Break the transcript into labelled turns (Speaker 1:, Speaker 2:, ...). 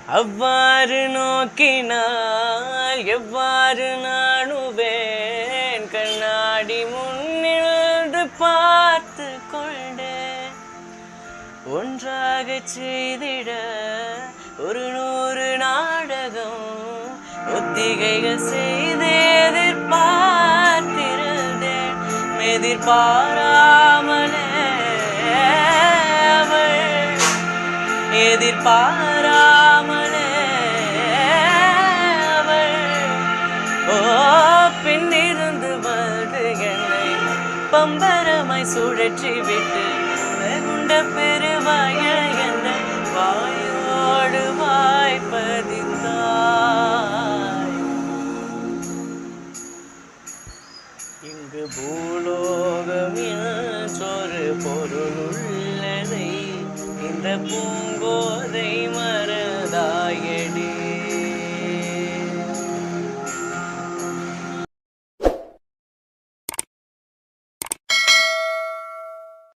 Speaker 1: அவ்வாறு நோக்கினால் எவ்வாறு நாணுவேன் கண்ணாடி முன்னின்று பார்த்து கொண்டேன் ஒன்றாக செய்திட 100 நாடகம் ஒத்திகைகள் செய்து எதிர்பார்த்திருந்தேன் எதிர்பாராமலே எதிர்பாராமலே ஓ பின்னிருந்து வந்து என்னை பம்பரமாய் சுழற்றி விட்டு வெகுண்ட பெருவாய